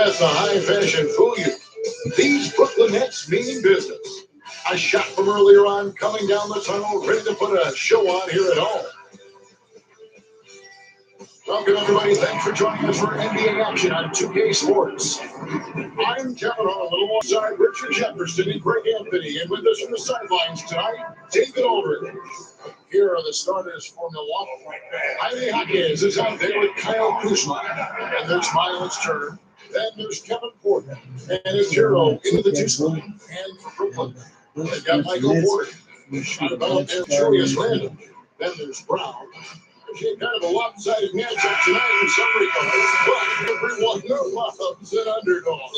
let the high fashion fool you. These Brooklyn Nets mean business. A shot from earlier on coming down the tunnel, ready to put a show on here at home. Welcome, everybody. Thanks for joining us for NBA action on 2K Sports. I'm Kevin Hall, alongside Richard Jefferson and Greg Anthony, and with us from the sidelines tonight, David Aldridge. Here are the starters for Milwaukee. Jaime Jaquez is out there with Kyle Kuzma, and there's Miles Turner. Then there's Kevin Porter, and his hero into the two slot. And for Brooklyn, they've got Michael Porter, shot about there, Julius Randle. Then there's Brown. Kind of a lopsided matchup tonight in some regards, but everyone loves an underdog.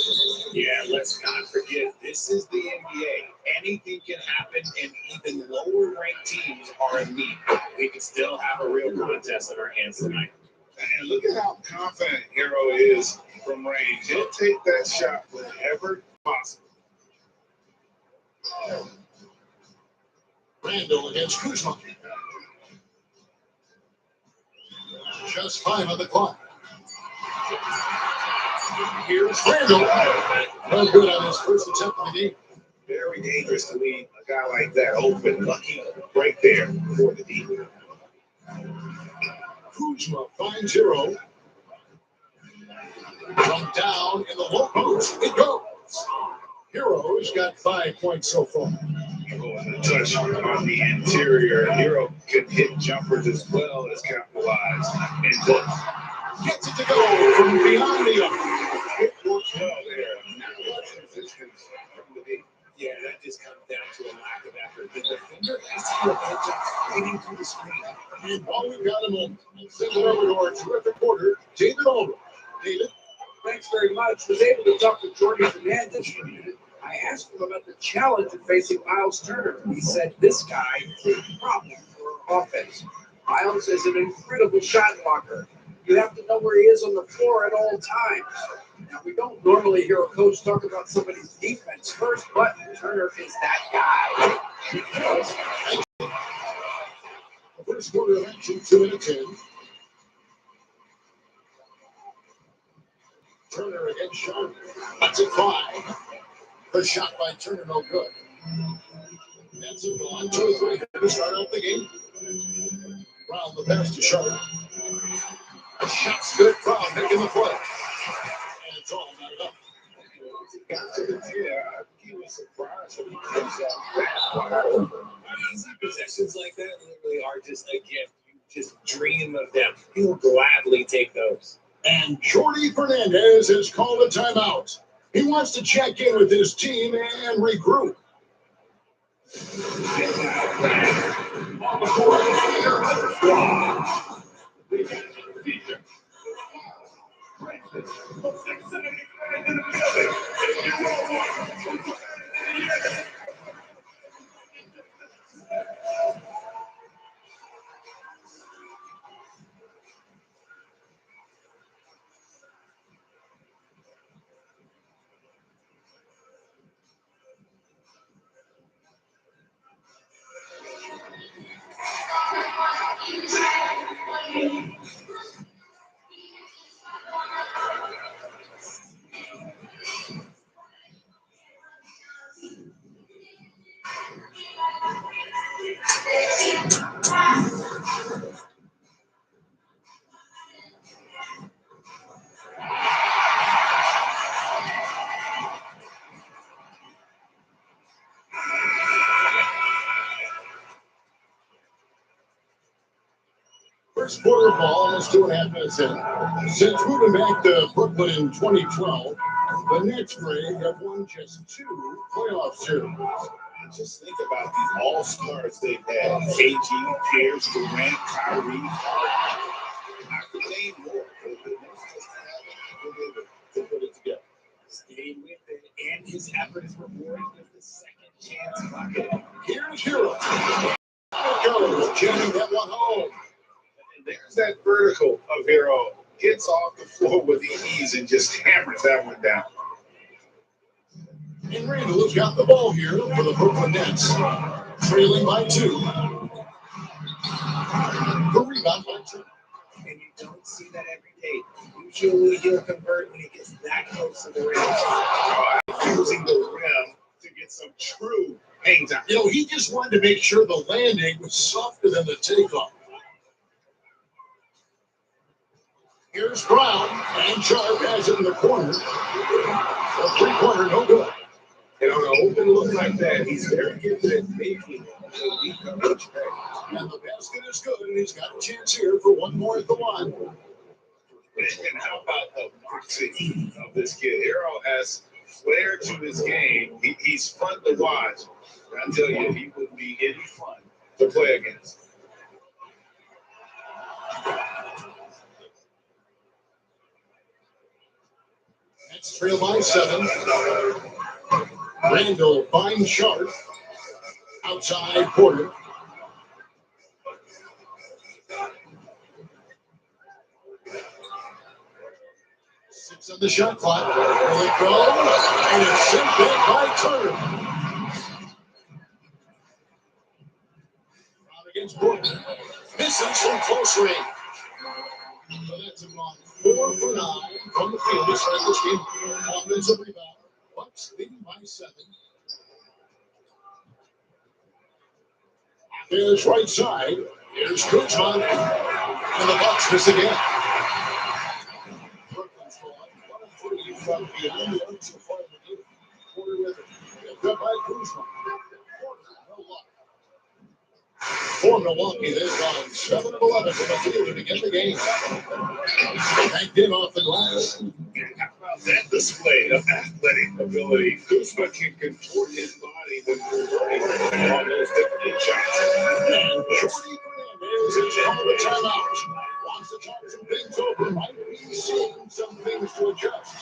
Yeah, let's not forget, this is the NBA. Anything can happen, and even lower-ranked teams are in need. We can still have a real contest in our hands tonight. And look at how confident Hero is from range. He'll take that shot whenever possible. Randle against Kuzma. Just 5 on the clock. Here's Randle. No good on his first attempt of the game. Very dangerous to leave a guy like that open. Lucky right there for the deep. Kuzma finds Hero. From down in the low post, it goes. Hero's got 5 points so far. And a touch on the interior. Hero can hit jumpers as well as capitalize. And gets it to go from behind the arc. It works well there. Not much resistance from the deep. Yeah, that just comes down to a lack of effort. The defender has to do a good job fighting through the screen. And while we've got a moment, send it over to our terrific reporter, David Aldridge. David? Thanks very much. Was able to talk to Jordan Fernandez for a minute. I asked him about the challenge of facing Miles Turner. He said this guy is a problem for our offense. Miles is an incredible shot blocker. You have to know where he is on the floor at all times. Now, we don't normally hear a coach talk about somebody's defense first, but Turner is that guy. The first quarter of action, 2 minutes in. Turner against Sharp. That's it, 5. The shot by Turner, no good. That's it, on 2-3 to start out the game. Brown the pass to Sharp. A shot's good. Brown making the play. And it's all knotted up. Yeah, he was surprised when he comes out that Easy possessions like that literally are just a gift. You just dream of them. He'll gladly take those. And Jordy Fernandez has called a timeout. He wants to check in with his team and regroup. First quarter ball, almost 2.5 minutes in. Since moving back to Brooklyn in 2012, the Nets have won just 2 playoff series. Just think about these all-stars they've had. KG, Pierce, Durant, Kyrie. I could name more. The Nets just haven't been able to put it together. Stay with it, and his effort is rewarded with the second chance bucket. Here's Hero. Goes, jamming that one home. And there's that vertical of Hero. Gets off the floor with ease and just hammers that one down. And Randle has got the ball here for the Brooklyn Nets. Trailing by 2. The rebound by 2. and you don't see that every day. Usually he'll convert when he gets that close to the rim. Using the rim to get some true hang time. He just wanted to make sure the landing was softer than the takeoff. Here's Brown, and Sharp has it in the corner. A three-pointer, no good. And on an open look like that, he's very gifted at making the weak coverage pay. And the basket is good, and he's got a chance here for one more at the line. And how about the boxing of this kid? Arrow has flair to his game. He's fun to watch. I tell you, he would be any fun to play against. That's trail by 7. Randall finds Sharp. Outside Porter. Six on the shot clock. Will it go? And it's sent back by Turner. Out against Porter. Misses from close range. So that's a block. 4 for 9 from the field to start this game. Offensive rebound. Bucks leading by 7. Here's right side. Here's Kuzma. And the Bucks miss again. Brooklyn's gone 1 of 3 from behind the arc so far in the game. Porter with it. Cut by Kuzma. Porter, no luck. For Milwaukee, they've gone 7 of 11 from the field to begin the game. Banked in off the glass. How about that display of athletic ability? Kuzma can contort his body when converting on those difficult shots. And Jordy Fernandez is called the timeout. Wants to talk some things over. Might be seeing some things to adjust.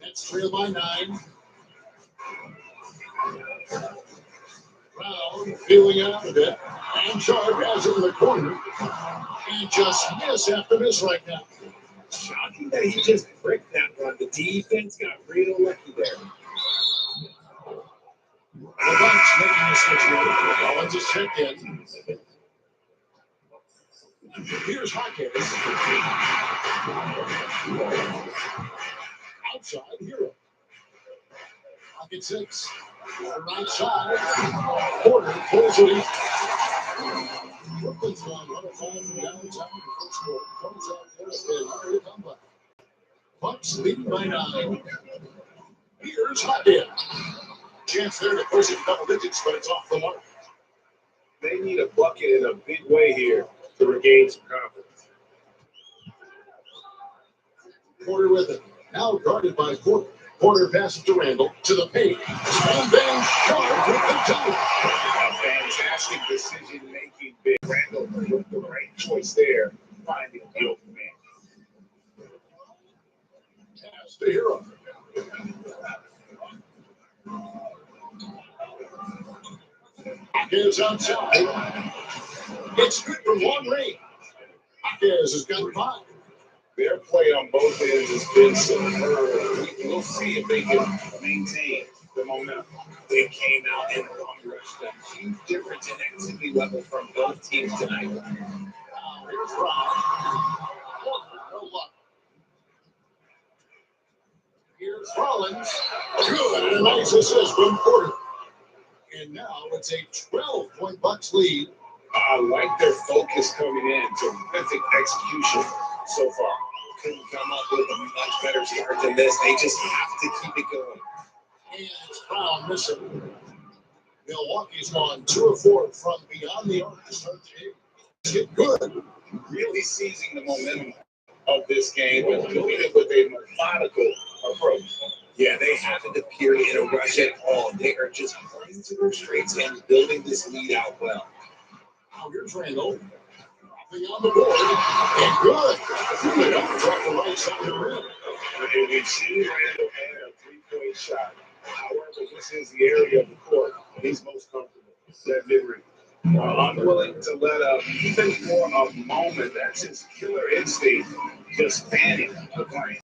That's trail by 9. Brown feeling out of it. And Sharp has it in the corner. And just miss after miss right now. Shocking that he just bricked that one. The defense got real lucky there. The Bucks making the switch here. Collins is checked in. Here's Hawkins. Outside, Hero. Pocket 6. The right side. Porter pulls it in. Brooklyn's gone 1 of 5 from downtown to first quarter. Comes out there and here come back. Bucks leading by 9. Here's Hawkins. Chance there to push it double digits, but it's off the mark. They need a bucket in a big way here to regain some confidence. Porter with it. Now guarded by Porter. Porter passes to Randall to the paint. And then Sharp with the dunk. A fantastic decision making, big Randall with the right choice there, finding the open man. Pass to Hero. Hawkins outside. It's good from long range. Hawkins has got 5. Their play on both ends has been superb. We'll see if they can maintain the momentum. They came out and rushed them. Huge difference in activity level from both teams tonight. Here's Brown. No luck. Here's Rollins. Good. And a nice assist from Porter. And now it's a 12-point Bucks lead. I like their focus coming in. Terrific execution so far. couldn't come up with a much better start than this. They just have to keep it going. And it's Brown missing. Milwaukee's gone 2 of 4 from beyond the arc to start the game. Get good. Really seizing the momentum of this game and doing it with a methodical approach. Yeah, they haven't appeared in a rush at all. They are just playing to their strengths and building this lead out well. Now here's Randall. Dropping on the board. And good. They don't drop the right side of the rim. And we've seen Randall add a three-point shot. However, this is the area of the court he's most comfortable. That mid-range. Unwilling to let up even for a moment. That's his killer instinct. Just fanning the plane.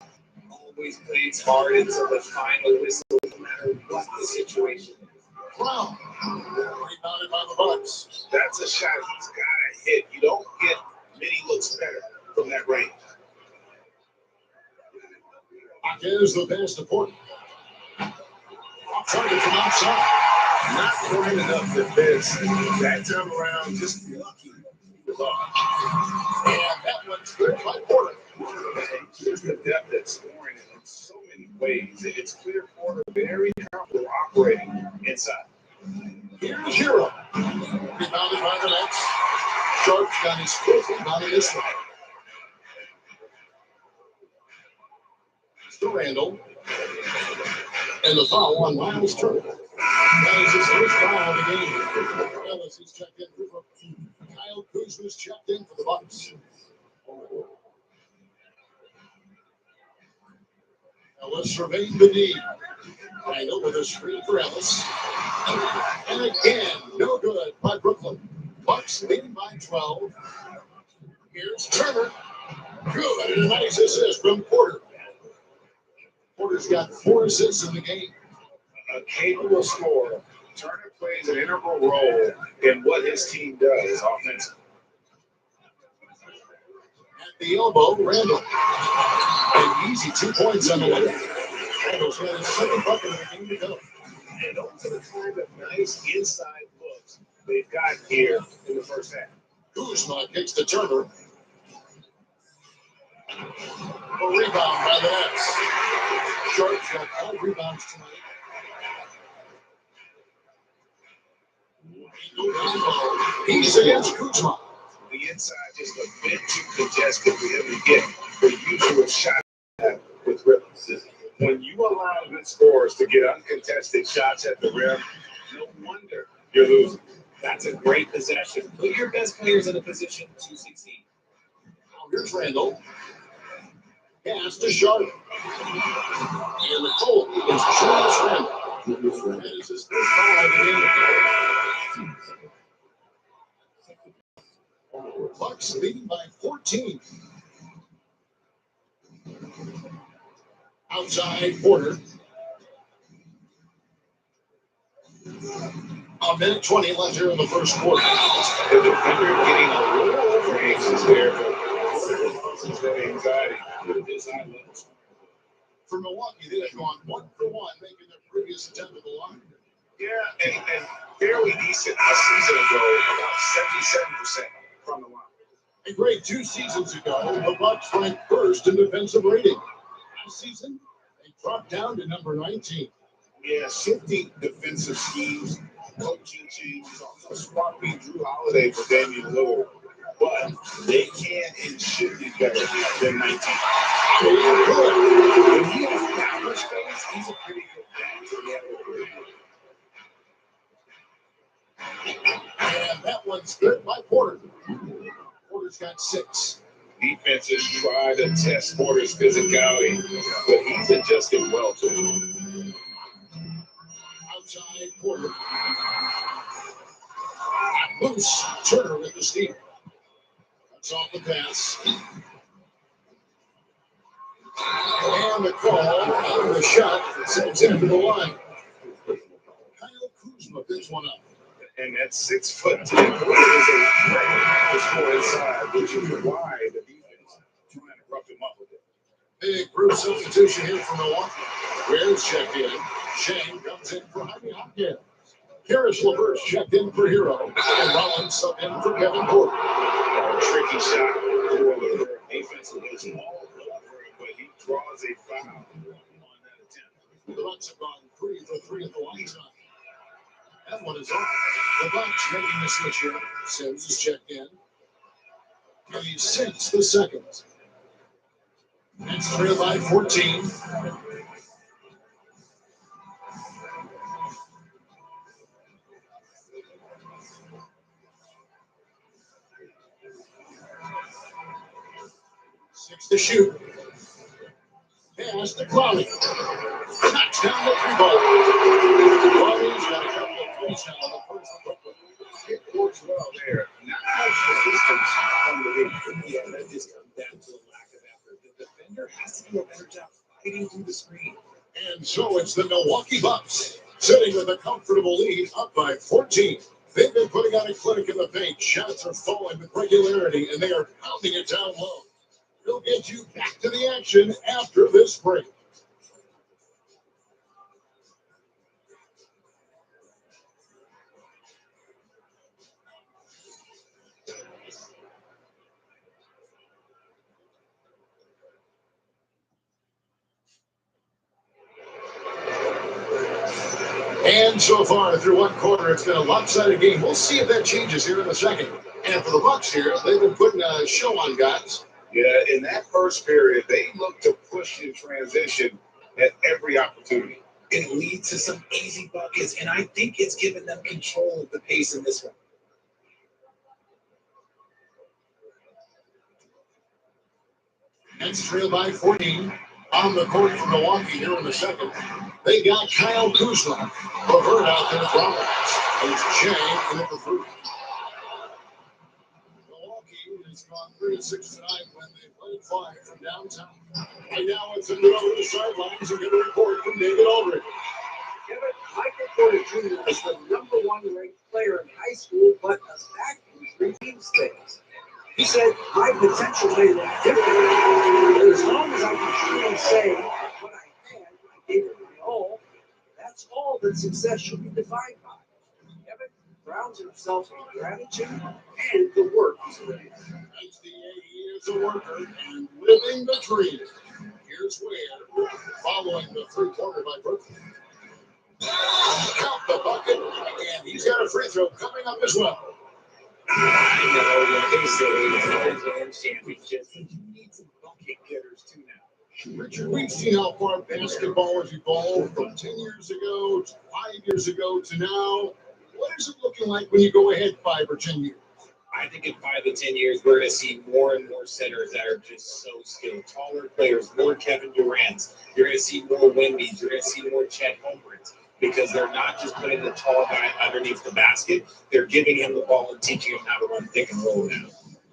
Always plays hard until the final whistle, no matter what the situation is. Brown. Rebounded by the Bucks. That's a shot he's got to hit. You don't get many looks better from that range. Is the pass to Porter. Target from outside. Not quite enough defense. That time around, just lucky. And that one's good by Porter. Here's the depth that's scoring in so many ways. It's clear Porter very comfortable operating inside. Here's Hero. Rebounded by the Nets. Sharp's got his foot rebounded this way. To Randall. And the foul on Miles Turner. That is his first foul of the game. Ellis is checked in for Kyle Kuzma's checked in for the Bucks. Ellis surveying the knee. Randall with a screen for Ellis. And again, no good by Brooklyn. Bucks leading by 12. Here's Turner. Good, and a nice assist from Porter. Porter's got 4 assists in the game. A capable scorer. Turner plays an integral role in what his team does offensively. At the elbow, Randall. An easy 2 points on the way. Randall's got his second bucket of the game to go. And those are the kind of nice inside looks they've got here in the first half. Kuzma kicks to Turner. A rebound by the Nets. Sharp's got 5 rebounds tonight. He's against Kuzma. The inside just a bit too congested for him to get the usual shot with rhythms. When you allow good scorers to get uncontested shots at the rim, no wonder you're losing. That's a great possession. Put your best players in a position to succeed. Now here's Randall. Pass to Sharp. And the goal is Julius Randall. That is his first foul of the game. Bucks leading by 14. Outside Porter. A minute 20 left here in the first quarter. The defender getting a little over anxious there, but Porter loses that anxiety with his eye levels. For Milwaukee, they have gone 1 for 1, making their previous attempt at the line. Yeah, and fairly decent a season ago, about 77% from the line. A great 2 seasons ago, the Bucks ranked first in defensive rating. Last season, they dropped down to number 19. Yeah, shifting defensive schemes, coaching changes, also swapping Drew Holiday for Damian Lillard. But they can and should be better than 19. When he has that much space, he's a pretty good back. And that one's good by Porter. Porter's got 6. Defenses try to test Porter's physicality, but he's adjusted well to it. Outside Porter. Loose. Turner with the steal. That's off the pass. And the call on the shot sends him to the line. Kyle Kuzma picks one up. And at 6'10", Porter is a threat to score inside, which is why the defense trying to rough him up with it. Big group substitution here for Milwaukee. Ware's checked in. Shane comes in for Jaime Hopkins. Harris LeVert's checked in for Hero. And Rollins subbed in for Kevin Porter. A tricky shot for the defensive is all draws a foul on that attempt. The Bucks have gone 3 for 3 at the line tonight. That one is off. The Bucks making the switch here. Sims is checked in. And he sinks the second. That's 3 by 14. Six to shoot. Pass to Clowney. Knocks down the three ball. Clowney's got a couple of threes now. The first for Brooklyn. It works well there. Not much resistance from the league. Yeah, that just comes down to a lack of effort. The defender has to do a better job fighting through the screen. And so it's the Milwaukee Bucks sitting with a comfortable lead up by 14. They've been putting on a clinic in the paint. Shots are falling with regularity, and they are pounding it down low. We'll get you back to the action after this break. And so far, through one quarter, it's been a lopsided game. We'll see if that changes here in a second. And for the Bucks here, they've been putting a show on guys. Yeah, in that first period, they looked to push in transition at every opportunity. It leads to some easy buckets, and I think it's given them control of the pace in this one. That's trailed by 14. On the court for Milwaukee here in the second. They got Kyle Kuzma. LeVert out there with Roberts. There's Chang in it for three. Milwaukee has gone 3-6 tonight when they played 5 from downtown. Right now it's in the middle of the sidelines. We're going to report from David Aldridge. Kevin, Michael Porter Jr. is the #1 ranked player in high school, but a back injury teams things. He said, my potential may look different, but as long as I can truly say what I had, I gave it my all. That's all that success should be defined by. Kevin grounds himself in gratitude and the work he's putting in. As the he is a worker and living the dream. Here's where, following the three-pointer by Brooklyn. Count the bucket, and he's got a free throw coming up as well. I know when they say Grand Championships, you need some bucket getters too now. Richard, we've seen how far basketball has evolved from 10 years ago to 5 years ago to now. What is it looking like when you go ahead 5 or 10 years? I think in 5 to 10 years, we're going to see more and more centers that are just so skilled. Taller players, more Kevin Durant's. You're going to see more Wemby's. You're going to see more Chet Holmgrens. Because they're not just putting the tall guy underneath the basket, they're giving him the ball and teaching him how to run pick and roll now.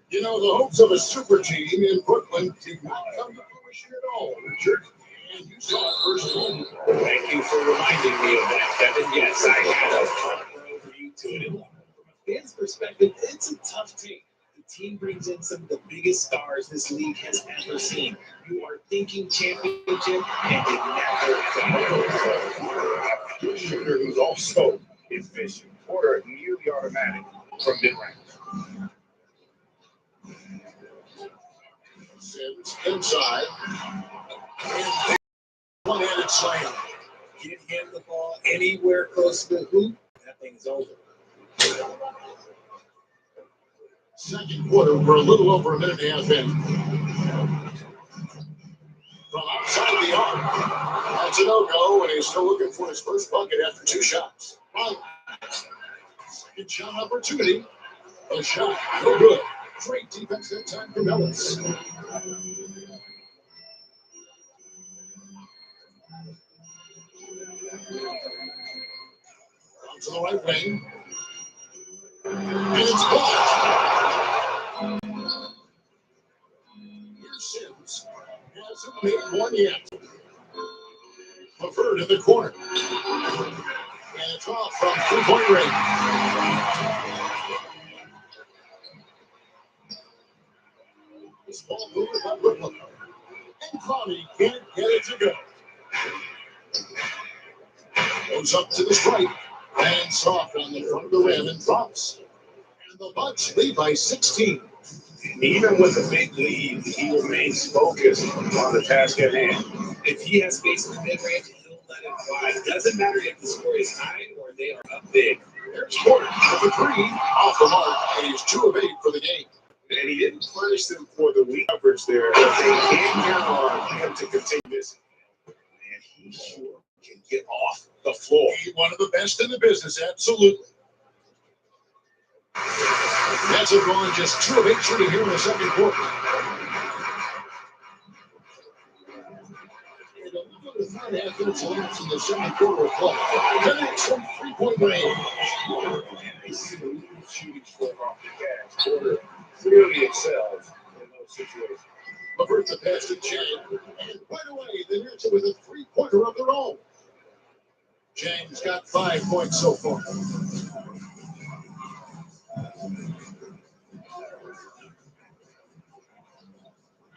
You know, the hopes of a super team in Brooklyn did not come to fruition at all, Richard. And you saw it firsthand. Thank you for reminding me of that, Kevin. Yes, I had a front row view to it. And from a fan's perspective, it's a tough take. The team brings in some of the biggest stars this league has ever seen. You are thinking championship, and it never A shooter who's also efficient. Porter nearly automatic from mid-range. Sims inside. And one-handed slam. Get him the ball anywhere close to the hoop, that thing's over. Second quarter, we're a little over a minute and a half in. From outside the arc, that's a no-go, and he's still looking for his first bucket after 2 shots. Second shot opportunity. A shot, no good. Great defense that time from Ellis. Out to the right wing. And it's blocked. Here's Sims. Hasn't made one yet. LeVert in the corner. And it's off from 3-point range. This ball moving by Brooklyn. And Clowney can't get it to go. Goes up to the stripe. And soft on the front of the rim and drops. And the Bucks lead by 16. And even with a big lead, he remains focused on the task at hand. If he has space in the mid-range, he'll let it fly. It doesn't matter if the score is high or they are up big. There's Porter with the three off the mark, and he's 2 of 8 for the game. And he didn't punish them for the weak coverage there. But they can't count on him to continue this. And he sure can get off the floor. He's one of the best in the business, absolutely. Nets have gone just 2 of 8 shooting here in the second quarter. And 11.5 minutes elapsed in the second quarter of play. 10 8 from 3-point range. And they see the lead shooting stroke off the gas. Porter clearly excels in those situations. LeVert the pass to Chang. And right away, the Nets are with a 3-pointer of their own. Chang's got 5 points so far.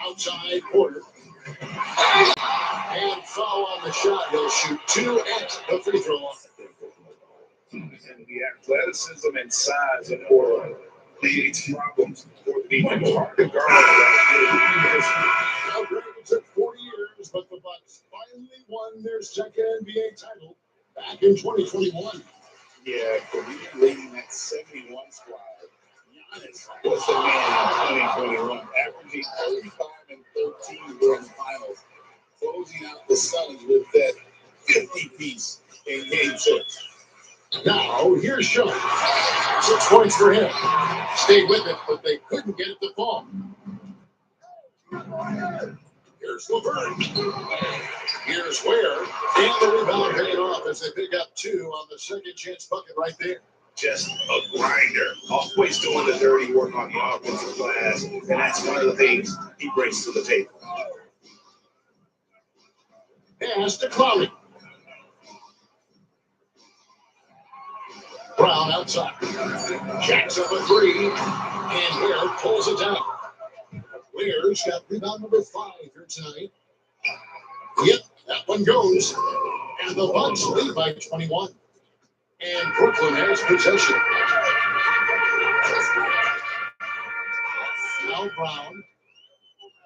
Outside Porter. And foul on the shot. He'll shoot 2 at the free throw line. And the athleticism and size of Porter creates problems for the defense. Hard to guard that. Now, granted, it took 40 years, but the Bucks finally won their second NBA title back in 2021. Yeah, for leading that 71 squad. Giannis was the man in 2021, averaging 35 and 13 during the finals, closing out the Suns with that 50-piece in Game 6. Now, here's Sean. 6 points for him. Stayed with it, but they couldn't get it to fall. Here's LeVert. Here's Ware. And the rebound paying off as they pick up 2 on the second chance bucket right there. Just a grinder, always doing the dirty work on the offensive glass, and that's one of the things he brings to the table. Pass to Clowney. Brown outside. Jacks up a 3, and Ware pulls it down. Ware's got rebound number 5 here tonight. Yep, that one goes. And the Bucks lead by 21. And Brooklyn has possession. Now Brown.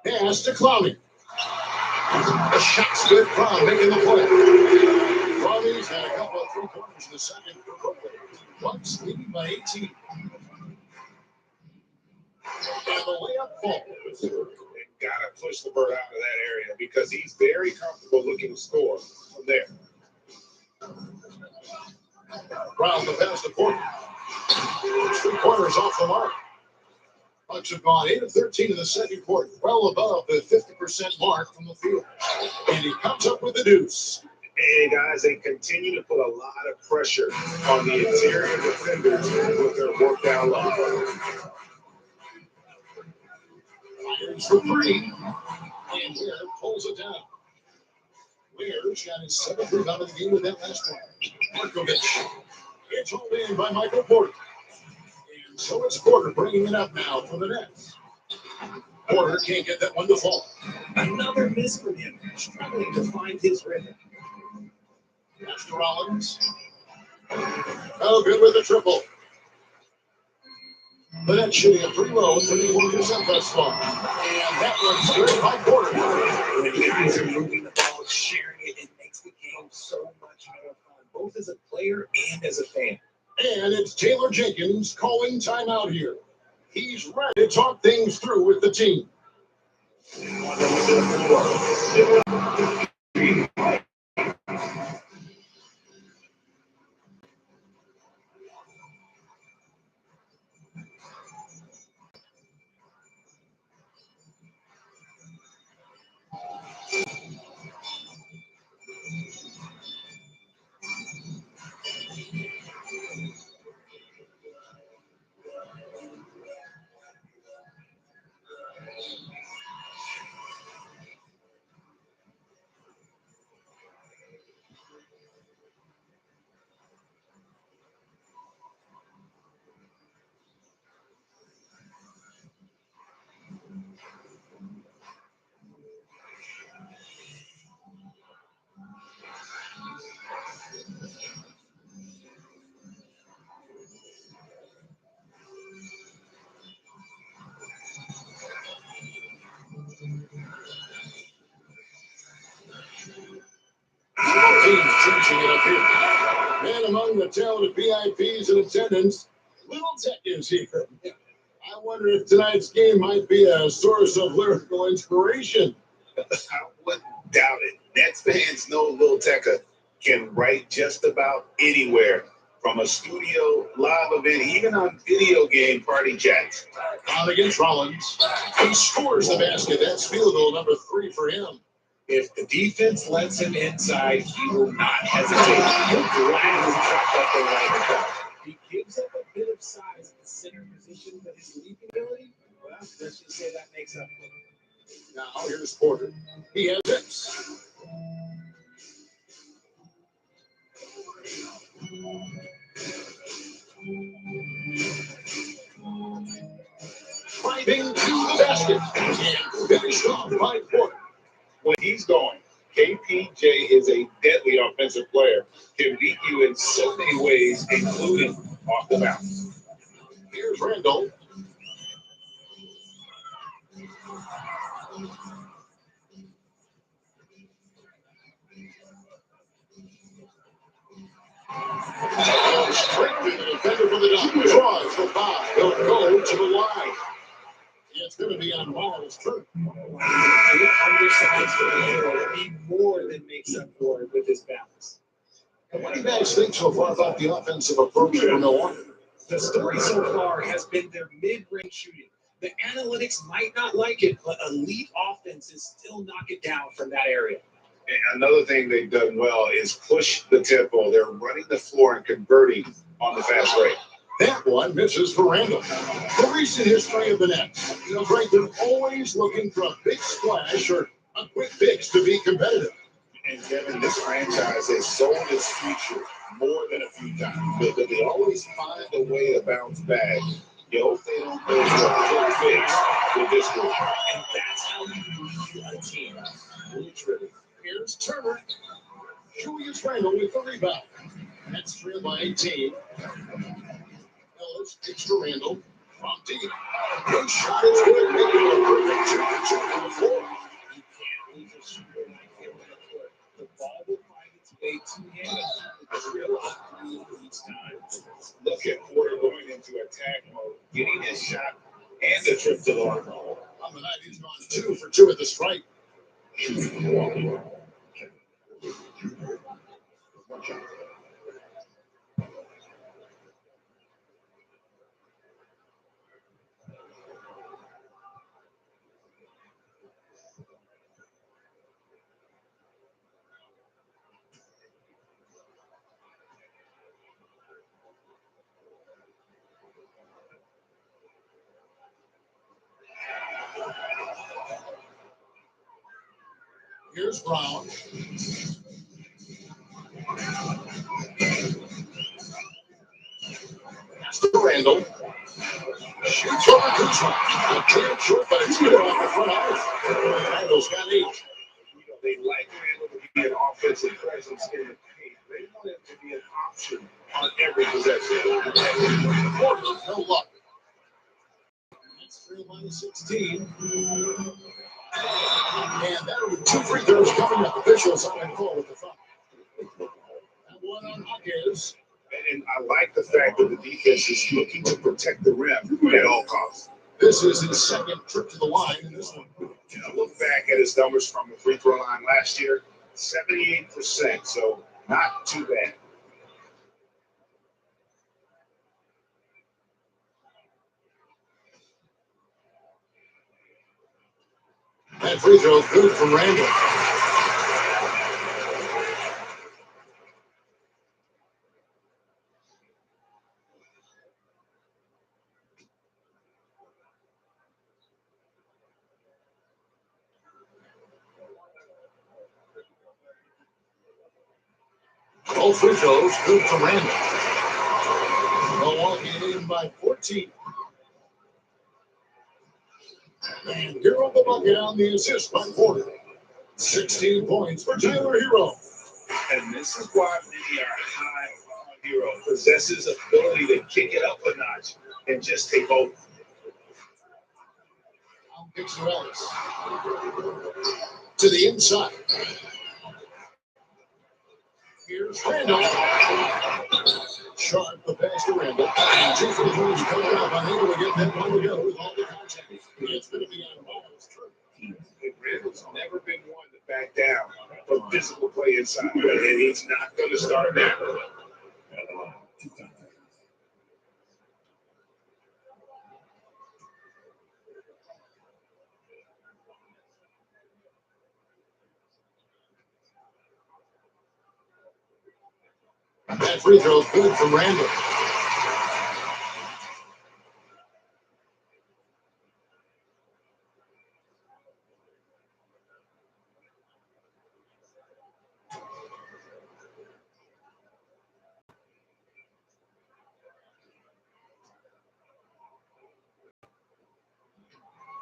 Pass to Clowney. The shot's good. Brown making the play. Clowney's had a couple of 3-pointers in the second for Brooklyn. Bucks leading by 18. And the layup falls. Gotta push the bird out of that area because he's very comfortable looking to score from there. Brown the pass to Porter. 3-pointers off the mark. Bucks have gone 8 of 13 in the second quarter, well above the 50% mark from the field. And he comes up with the deuce. And guys, they continue to put a lot of pressure on the interior defenders with their work down low. Fires for 3. And Ware pulls it down. Ware's got his 7th rebound of the game with that last one. Markovic. It's hauled in by Michael Porter. And so it's Porter bringing it up now for the Nets. Porter can't get that one to fall. Another miss from him, struggling to find his rhythm. Pass to Rollins. Oh, good with the triple. The Nets shooting a pretty low, 34% thus far. And that one's good by Porter. When guys are moving the ball, sharing it, it makes the game so much more fun, both as a player and as a fan. And it's Taylor Jenkins calling timeout here. He's ready to talk things through with the team. trenching it up here. And among the talented VIPs in attendance, Little Tech is here. I wonder if tonight's game might be a source of lyrical inspiration. I wouldn't doubt it. Nets fans know Lil Tecca can write just about anywhere, from a studio live event, even on video game party chats. On against Rollins. He scores the basket. That's field goal number 3 for him. If the defense lets him inside, he will not hesitate. He'll gladly chop up the line. He gives up a bit of size at the center position, but his leaping ability, well, let's just say that makes up for it. Now here's Porter. He has it. Driving to the basket and finished off by Porter. When he's going, KPJ is a deadly offensive player. Can beat you in so many ways, including off the bounce. Here's Randall. Straight to the defender for the Dodgers. Draws the foul. He'll go to the line. It's going to be on Miles' turn. He undersized the hero. He more than makes up for it with his balance. And what do you guys think so far about the offensive approach for Milwaukee? The story so far has been their mid-range shooting. The analytics might not like it, but elite offenses still knock it down from that area. And another thing they've done well is push the tempo. They're running the floor and converting on the fast break. That one misses for Randall. The recent history of the Nets, Greg, they're always looking for a big splash or a quick fix to be competitive. And Kevin, this franchise has sold its future more than a few times, but they always find a way to bounce back. You hope they don't go for a quick fix with this group. And that's how you lead a team. Literally. Here's Turner. Julius Randle with the rebound. That's trailed by 18. Ellis kicks to Randall from deep. His shot is good, making a perfect charge on the floor. You can't lose a shooter like him on the court. The ball will find its way to him and the drill up through each time. Look at Porter going into attack mode, getting his shot and the trip to the line. On the night, he's gone 2 for 2 at the strike. Here's Brown. That's to Randall. Shoots over Kuzma. A clear short, but it's good off the front iron. Randall's got 8. They like Randall to be an offensive presence in the paint. They want him to be an option on every possession. Porter, no luck. That's 3 minus 16. And that'll be 2 free throws coming up. Officials on the call with the foul. And one on Hawkins. And I like the fact that the defense is looking to protect the rim at all costs. This is his second trip to the line in this one. Look back at his numbers from the free throw line last year, 78%, so not too bad. That free throw good from Randall. All free throws good from Randall. Milwaukee in by 14. And Hero the bucket on the assist by Porter. 16 points for Tyler Hero. And this is why many are high on Hero. Possesses ability to kick it up a notch and just take over. Now Dixon Ellis. To the inside. Here's Randall. Sharp the pass to Randall. And two free throws coming up. Unable to get that one to go with all the contact. It's going to be on Miles. Randall's never been one to back down from physical play inside, and he's not going to start now. That free throw is good from Randall.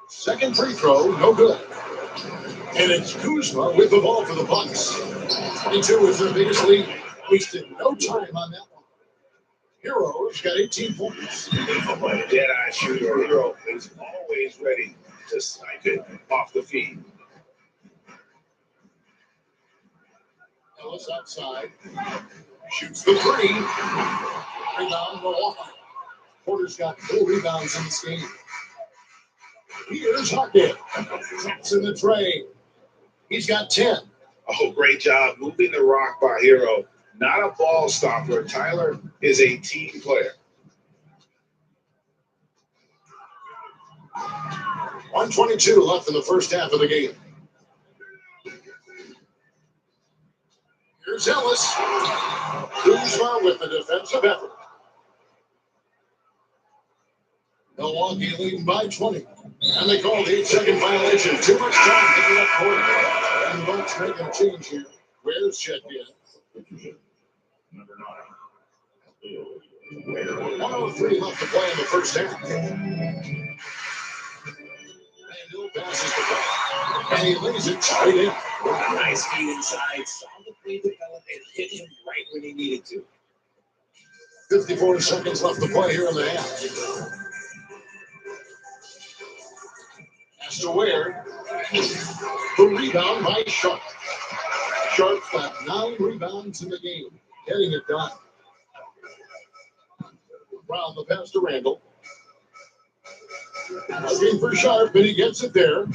Second free throw, no good. And it's Kuzma with the ball for the Bucks. 22 is their biggest lead. Wasted no time on that one. Hero's got 18 points. Dead-eye shooter Hero is always ready to snipe it off the feed. Ellis outside. Shoots the three. Rebound, Milwaukee. Porter's got 4 rebounds in this game. Here's Huckett. Traps in the tray. He's got 10. Oh, great job moving the rock by Hero. Not a ball stopper. Tyler is a team player. 1:22 left in the first half of the game. Here's Ellis. Kuzma with the defensive effort. Milwaukee leading by 20. And they call the 8-second violation. Too much time picking up court. And the Bucks making a change here. Where's checked in? Number 1:03 left to play in the first half. Randall passes the ball. And he lays it straight in. Nice feed inside. Saw the play develop and hit him right when he needed to. 54 seconds left to play here in the half. Pass to Ware. The rebound by Sharp. Sharp's got 9 rebounds in the game. Getting it done. Brown the pass to Randall. Looking for Sharp, and he gets it there.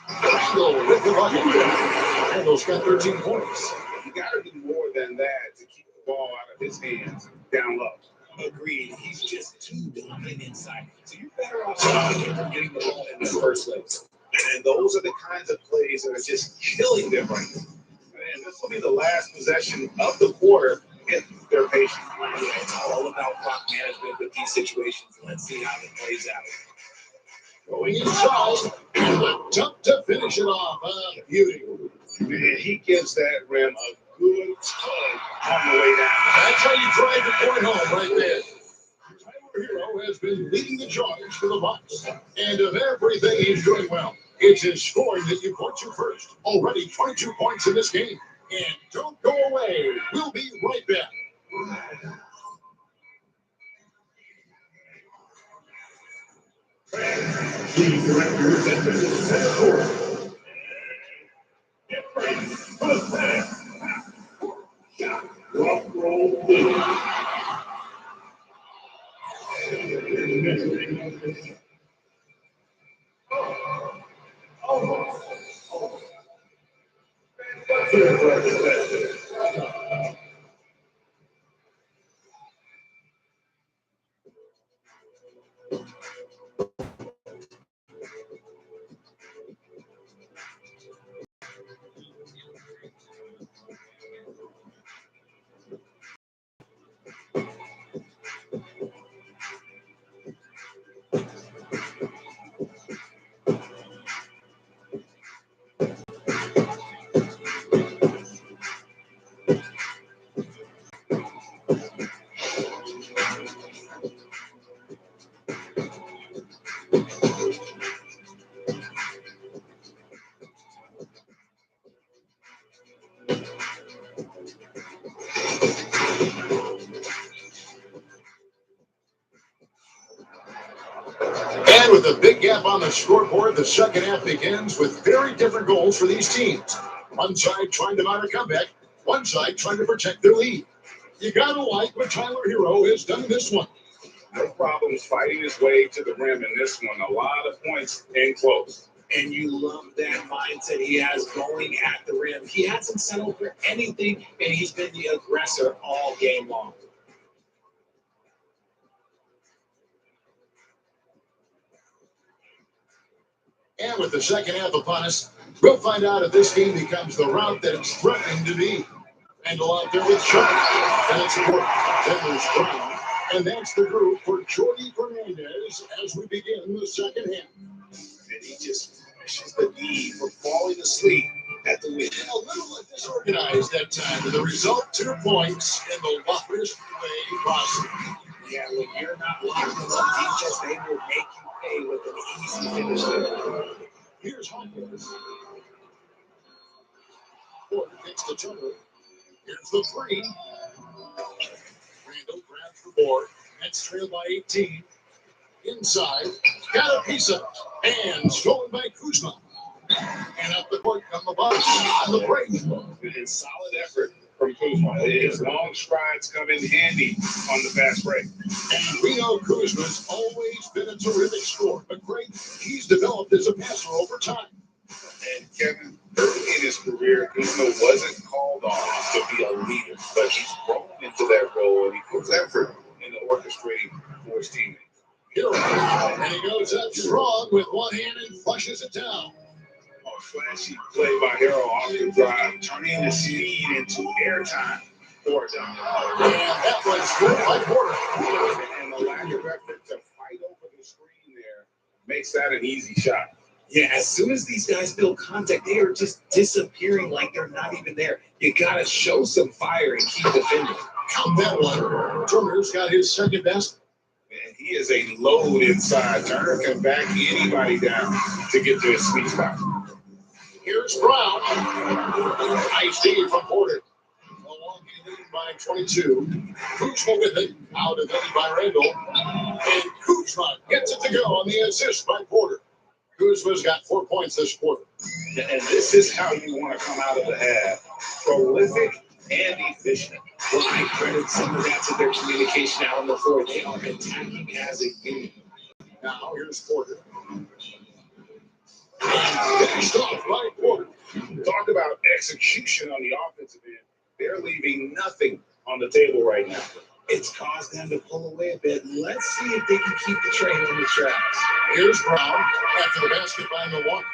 Randall with the bucket. Randall's got 13 points. You got to do more than that to keep the ball out of his hands down low. Agreed. He's just too dominant inside. So you're better off stopping him from getting the ball in the first place. And those are the kinds of plays that are just killing them right now. And this will be the last possession of the quarter if they're patient. It's all about clock management with these situations. Let's see how it plays out. Going inside. Tough to finish it off. Beauty. And he gives that rim a good tug on the way down. That's how you drive the point home right there. Tyler Hero has been leading the charge for the Bucks. And of everything he's doing well, it's his scoring that you point to first. Already 22 points in this game. And don't go away. We'll be right back. Team directors and visitors at the court. Get ready for the pass. Shot. Rock, roll, boom. And with a big gap on the scoreboard, the second half begins with very different goals for these teams. One side trying to mount a comeback, One side trying to protect their lead. You gotta like what Tyler Hero has done in this one. No problems fighting his way to the rim in this one. A lot of points in close. And you love that mindset he has going at the rim. He hasn't settled for anything, and he's been the aggressor all game long. And with the second half upon us, we'll find out if this game becomes the route that it's threatening to be. Handle out there with Sharp. That's for Denver's Brown. And that's the group for Jordy Fernandez as we begin the second half. And he just pushes the D for falling asleep at the wheel. A little disorganized that time, and the result 2 points in the longest way possible. Yeah, when you're not locked in on defense, they will make you pay with an easy finish there. Here's Hopkins. Porter gets the Turner. Here's the three. Randall grabs the board. That's trailed by 18. Inside. Got a piece of it. And stolen by Kuzma. And up the court come the Bucks on the break. It's solid effort from Kuzma. His long strides come in handy on the fast break. And we know Kuzma's always been a terrific scorer. But Greg, he's developed as a passer over time. And Kevin, early in his career, Kuzma wasn't called on to be a leader, but he's grown into that role and he puts effort into orchestrating for his teammates. Hero. And he goes up strong with one hand and flushes it down. A flashy play by Hero off the drive, turning the speed into airtime for John. And that one's good by Porter. And the lack of effort to fight over the screen there makes that an easy shot. Yeah, as soon as these guys feel contact, they are just disappearing like they're not even there. You got to show some fire and keep defending. Count that one. Turner's got his second best. And he is a load inside. Turner can back anybody down to get to his sweet spot. Here's Brown. Nice D from Porter. Milwaukee leading by 22. Kuzma with it. Out of it by Randall. And Kuzma gets it to go on the assist by Porter. Kuzma's got 4 points this quarter. And this is how you want to come out of the half. Prolific and efficient. Well, I credit some of that to their communication out on the floor. They are attacking as a unit. Now here's Porter. And finished off by Porter. Talk about execution on the offensive end. They're leaving nothing on the table right now. It's caused them to pull away a bit. Let's see if they can keep the train on the tracks. Here's Brown after the basket by Milwaukee.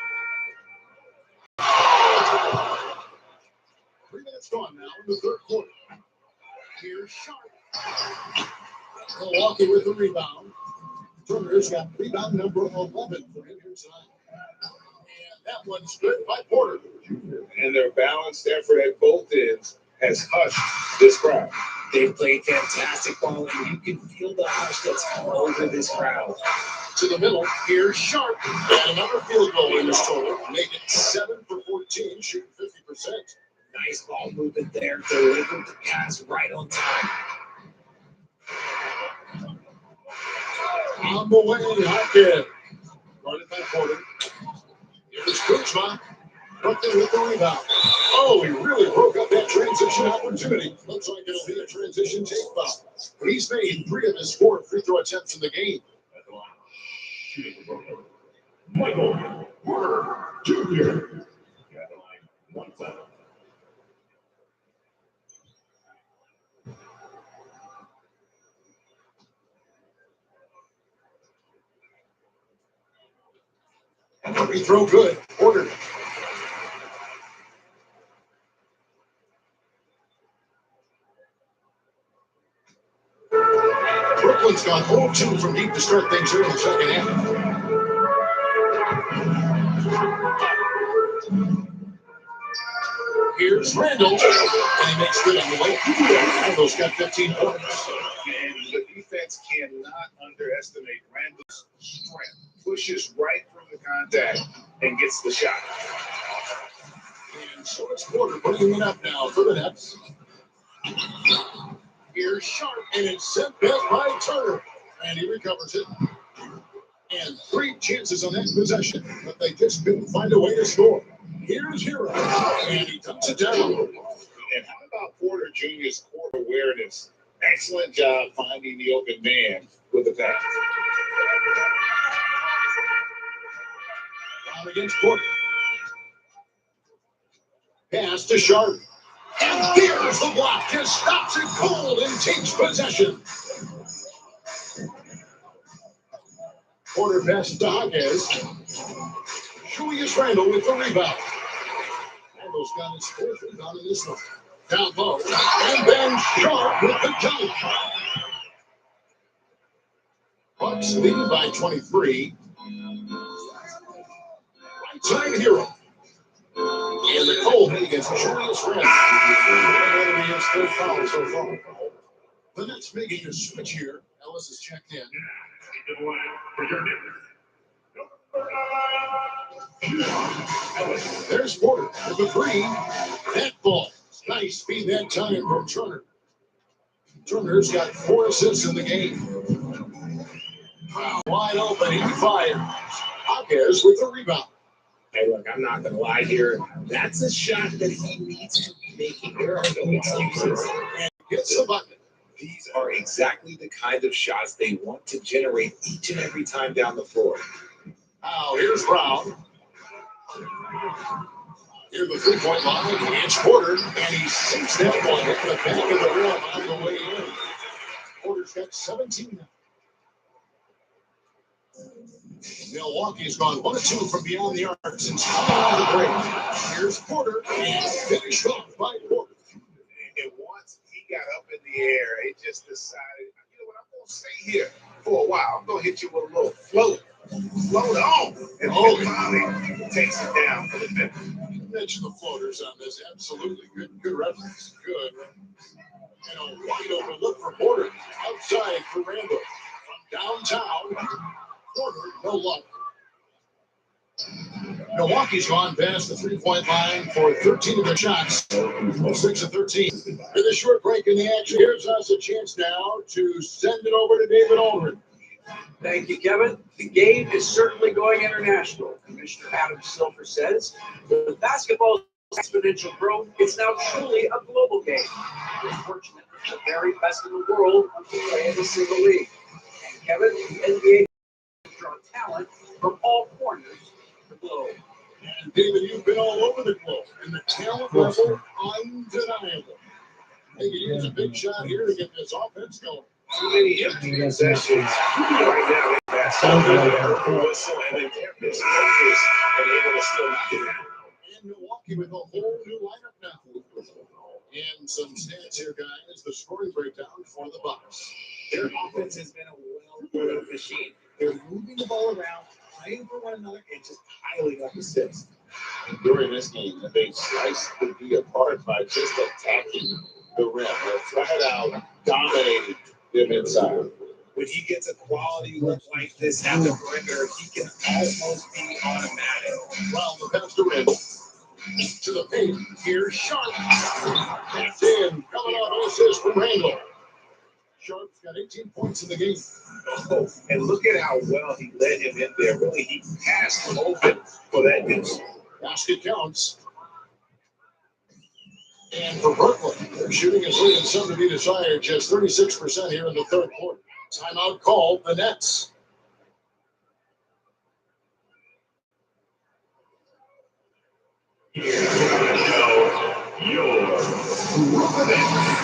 3 minutes gone now in the third quarter. Here's Sharp. Milwaukee with the rebound. Turner's got rebound number 11 for him here tonight. And that one's good by Porter. And their balanced effort at both ends has hushed this crowd. They played fantastic ball, and you can feel the hush that's come over this crowd. To the middle, here's Sharp. And another field goal in this total. Make it 7 for 14, shooting 50%. Nice ball movement there. Delivered the pass right on time. On the way, Hopkins. Running by Porter. Here's Kuzma. Brooklyn with the rebound. Oh, he really broke up that transition opportunity. Looks like it'll be a transition take foul. He's made 3 of his 4 free throw attempts in the game. Michael Porter Jr. One foul. Free throw good. Porter. Brooklyn's gone 0-2 from deep to start things here in the second half. Here's Randall, and he makes good on the way. Randall's got 15 points. And the defense cannot underestimate Randall's strength. Pushes right through the contact and gets the shot. And so it's Porter putting it up now for the Nets. Here's Sharp, and it's sent back by Turner. And he recovers it. And 3 chances on that possession, but they just couldn't find a way to score. Here's Hero, and he cuts it down. And how Porter Jr.'s court awareness. Excellent job finding the open man with the pass. Brown against Porter. Pass to Sharp. And there's the block. Just stops it cold and takes possession. Porter passes to Hawkins. Julius Randle with the rebound. Randle's got his fourth rebound in this one. Down low. And then Sharp with the dunk. Bucks lead by 23. Right side hero. And the Cole hit against Julius Randle. And he has third foul so far. The Nets making a switch here. Ellis is checked in. There's Porter with the three. That ball. Nice speed that time from Turner. Turner's got 4 assists in the game. Wide open, he fires. Hawkins with the rebound. Hey, look, I'm not going to lie here. That's a shot that he needs to be making. There are no excuses. And gets the button. These are exactly the kind of shots they want to generate each and every time down the floor. Now, here's Brown. Here's the three-point line. It's Porter, and he sinks that one at the back of the rim on the way in. Porter's got 17 now. Milwaukee's gone 1-2 from beyond the arc since coming out of the break. Here's Porter, and finished off by Porter. And once he got up in the air, he just decided, you know what, I'm going to stay here for a while. I'm going to hit you with a little float. Float on. And finally takes it down for the finish. You mentioned the floaters on this. Absolutely good reference. Good. And a wide open look for Porter. Outside for Randle. From downtown. Porter, no luck. Milwaukee's gone past the three-point line for 13 of their shots. 6 of 13. And the short break in the action gives us a chance now to send it over to David Aldridge. Thank you, Kevin. The game is certainly going international. Commissioner Adam Silver says, with basketball's exponential growth, it's now truly a global game. We're fortunate that the very best in the world can play in a single league. And Kevin, the NBA draw talent from all corners of the globe. And David, you've been all over the globe, and the talent level undeniable. Hey, here's a big shot here to get this offense going. Too many empty possessions right now in basketball. Whistle and then they're misfocused and able to still knock it down. And Milwaukee with a whole new lineup now. And some stats here, guys. The scoring breakdown for the Bucks. Their offense has been a well-oiled machine. They're moving the ball around, playing for one another, and just piling up assists. And during this game, they sliced the D apart by just attacking the rim. They're flat out dominating them inside. When he gets a quality look like this at the perimeter, he can almost be automatic. Well, the pass to Randle. To the paint. Here's Sharp. That's in. Coming off assist from Randle. Sharp's got 18 points in the game. Oh, and look at how well he led him in there. Really, he passed him open for that dish. Basket counts. And for Brooklyn, their shooting is leaving some to be desired. Just 36% here in the third quarter. Timeout called the Nets. Here go your Brooklyn.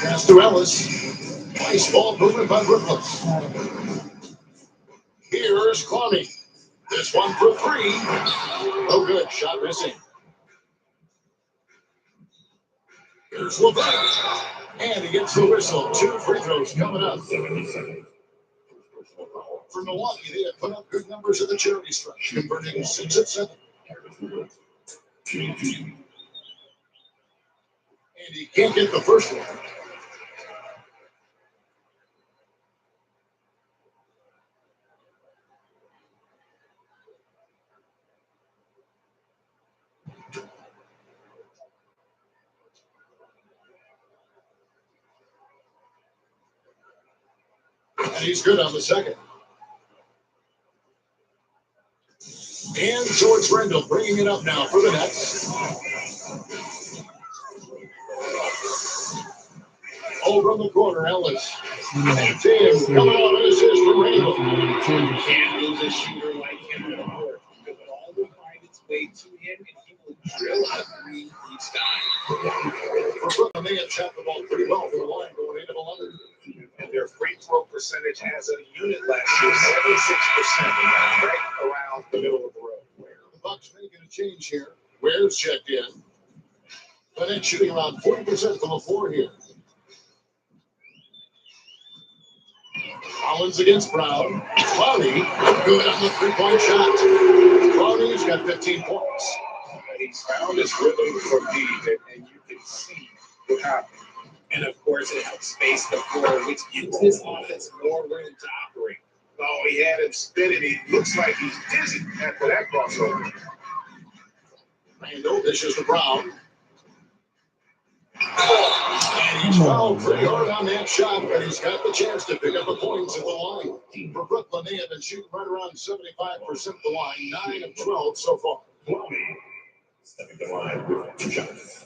Pass to Ellis. Nice ball movement by Brooklyn. Here's Clowney. This one for three. No good. Shot missing. Here's LeVert. And he gets the whistle. 2 free throws coming up. For Milwaukee, they have put up good numbers at the charity stripe, converting 6 at 7. And he can't get the first one. And he's good on the second. And so it's Randall bringing it up now for the Nets. Over in the corner, Ellis. And Tim coming off an assist for Randall. Can't lose a shooter like him at all. But all will find its way to him, and he will drill a three each time. For Brooklyn, they had shot the ball pretty well from the line going 8 of 11. And their free throw percentage as a unit last year, 76%, right around the middle of the road. The Bucks making a change here. Ware's checked in. But it's shooting around 40% from the floor here. Collins against Brown. Clowney, good on the three-point shot. Clowney's got 15 points. He's found his rhythm from deep, and you can see what happened. And of course, it helps space the floor, which gives his offense more room to operate. Oh, he had him spinning. He looks like he's dizzy after that crossover. Randall dishes to Brown. And he's fouled pretty hard on that shot, but he's got the chance to pick up the points at the line. For Brooklyn, they have been shooting right around 75% of the line, 9 of 12 so far. Stepping the line with 2 shots.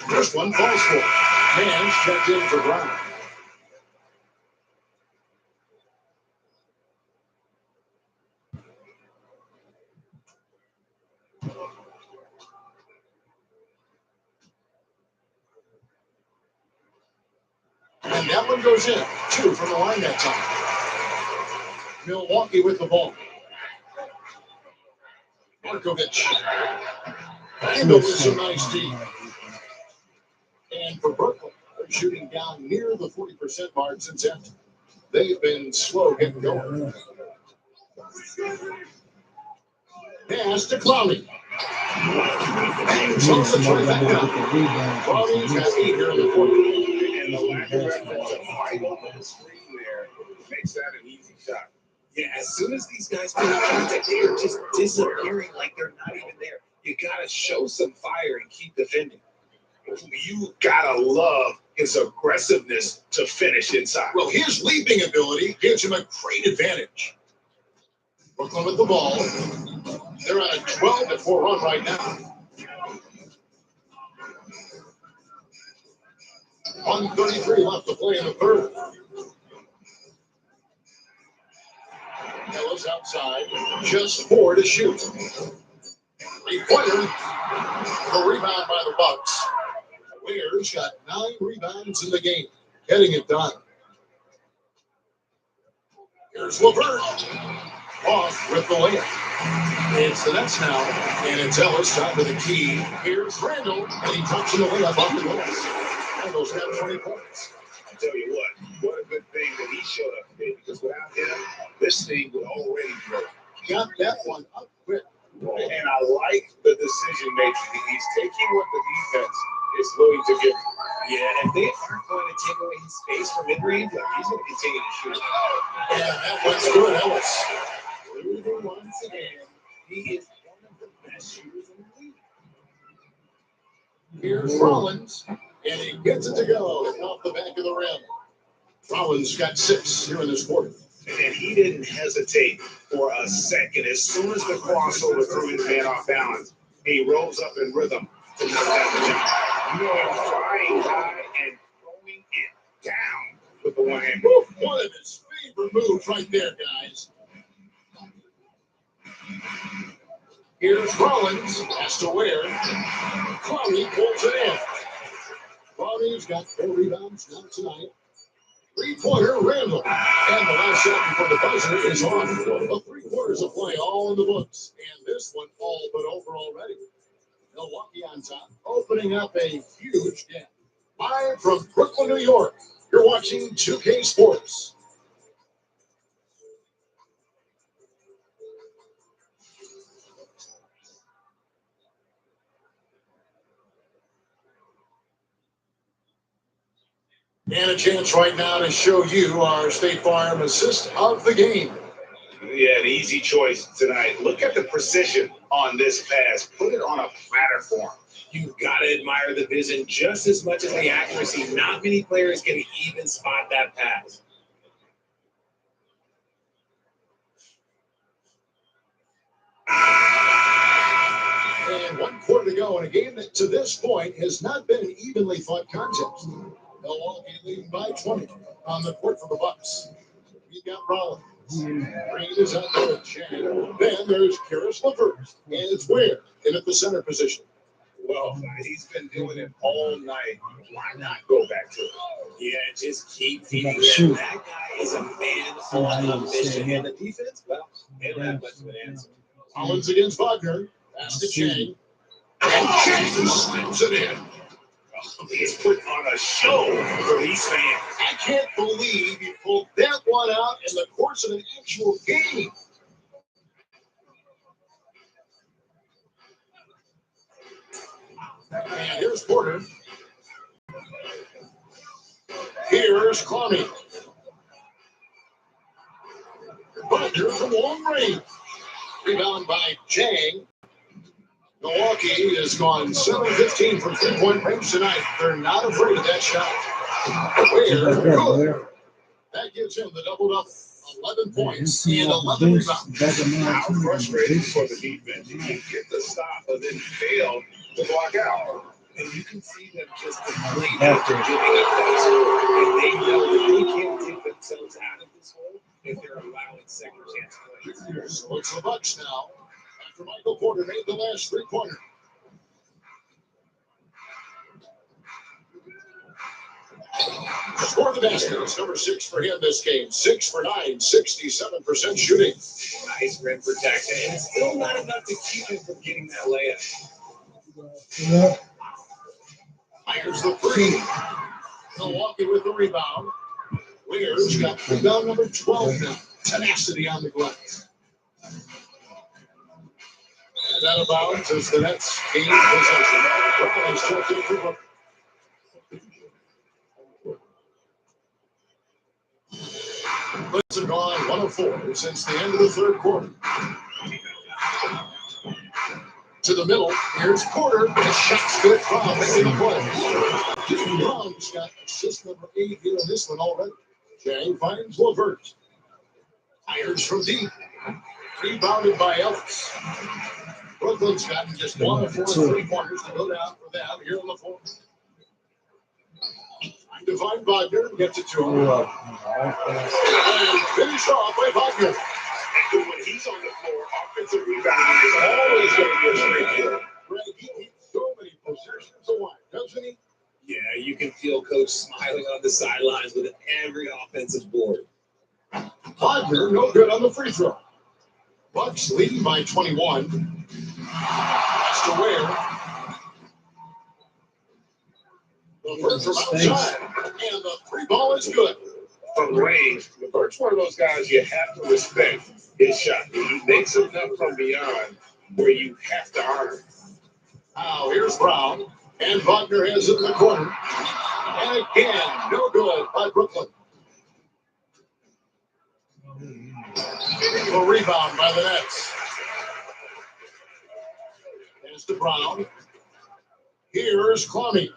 First one falls for. Hands checked in for Brown. And that one goes in. 2 from the line that time. Milwaukee with the ball. Markovic. Handled with some nice D. And for Brooklyn, they're shooting down near the 40% mark since after. They've been slow getting going. Pass to Clowney. Hangs on the trifecta. Clowney's got 8 here in the fourth. And the lack of effort to fight over the screen there makes that an easy shot. Yeah, as soon as these guys put in contact, they are just disappearing like they're not even there. You got to show some fire and keep defending. You gotta love his aggressiveness to finish inside. Well, his leaping ability gives him a great advantage. Brooklyn with the ball. They're on a 12-4 run right now. 1:33 left to play in the third. Ellis outside, just 4 to shoot. 3-pointer. The rebound by the Bucks. Ware's got 9 rebounds in the game, getting it done. Here's LeVert. Off with the layup. It's the Nets now, and it's Ellis top of the key. Here's Randall, and he drops in the layup off the glass. Randall's got 20 points. I tell you what a good thing that he showed up today, because without him, this thing would already break. Got that one up quick. And I like the decision making. He's taking what the defense is willing to give. Yeah, if they aren't going to take away his space from mid-range, he's going to continue to shoot. And that one's good, Ellis. Proving once again, he is one of the best shooters in the league. Here's Rollins, And he gets it to go off the back of the rim. Rollins got 6 here in this quarter. And he didn't hesitate for a second. As soon as the crossover threw his man off balance, he rose up in rhythm to knock down the jump. Flying high and throwing it down with the one hand. One of his favorite moves right there, guys. Here's Rollins, has to wear. Clowney pulls it in. Clowney's got 4 rebounds now tonight. 3-pointer Randall. And the last shot before the buzzer is off. The 3 quarters of play all in the books. And this one all but over already. Milwaukee on top, opening up a huge gap. Live from Brooklyn, New York, you're watching 2K Sports. And a chance right now to show you our State Farm assist of the game. Yeah, an easy choice tonight. Look at the precision on this pass. Put it on a platter form. You've got to admire the vision just as much as the accuracy. Not many players can even spot that pass. And 1 quarter to go in a game that to this point has not been an evenly fought contest. Milwaukee leading by 20 on the court for the Bucks. We've got Rollins. Green is out there with Chang. Then there's Karis LeVert. And it's Ware in at the center position. Well, he's been doing it all night. Why not go back to it? Yeah, just keep feeding him. That guy is a man on a mission. And the defense, well, they don't have much of an answer. Rollins against Wagner. That's to Chang. And Chang slams it in. He's put on a show for these fans. I can't believe he pulled that one out in the course of an actual game. And here's Porter. Here's Clowney. Wagner from long range. Rebound by Chang. Milwaukee has gone 7-15 from 3-point range tonight. They're not afraid of that shot. Where good. That gives him the doubled up 11 points and 11 rebounds. How frustrating for the defense. You can get the stop, but then fail to block out. And you can see them just deflate after giving up that score. And they know that they can't take themselves out of this hole if they're allowing second chance plays. So it's the Bucks now. After Michael Porter made the last 3-pointer. Score the basket. It's number 6 for him this game. 6 for 9, 67% shooting. Nice rim protection. And it's still not enough to keep him from getting that layup. Fires the 3. Milwaukee with the rebound. Wingers got rebound number 12 now. Tenacity on the glass. And out of bounds as the Nets gain possession. Rollins checked in for Brooklyn. Blitz have gone 1 of 4 since the end of the third quarter. To the middle, here's Porter. The shot's good. Brown making the play. Brown's got assist number 8 here in this one already. Chang finds LeVert. Fires from deep. Rebounded by Ellis. Brooklyn's gotten just 1 of 4 3-pointers to go down for them here in the fourth. Trying to find Wagner. Gets it to him. And finish off by Wagner. And when he's on the floor, offensive rebounding is always going to be a straight kill. Greg, he needs so many possessions a while, doesn't he? Yeah, you can feel Coach smiling on the sidelines with every offensive board. Wagner, no good on the free throw. Bucks leading by 21. That's to Ware. LeVert from outside. And the 3 ball is good. From range, LeVert's one of those guys you have to respect his shot. He makes enough from beyond where you have to honor. Now here's Brown. And Wagner has it in the corner. And again, no good by Brooklyn. A rebound by the Nets. It's to Brown. Here's Clowney.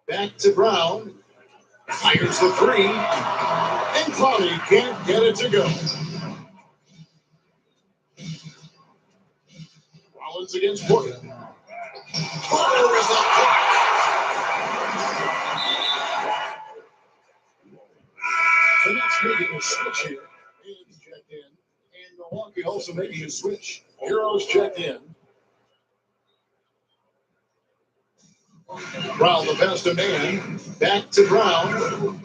Back to Brown. Fires the three. And Clowney can't get it to go. Rollins against Porter. Porter is the block. The Nets making a switch here. Hands checked in. And Milwaukee also making a switch. Heroes checked in. Brown the pass to man. Back to Brown.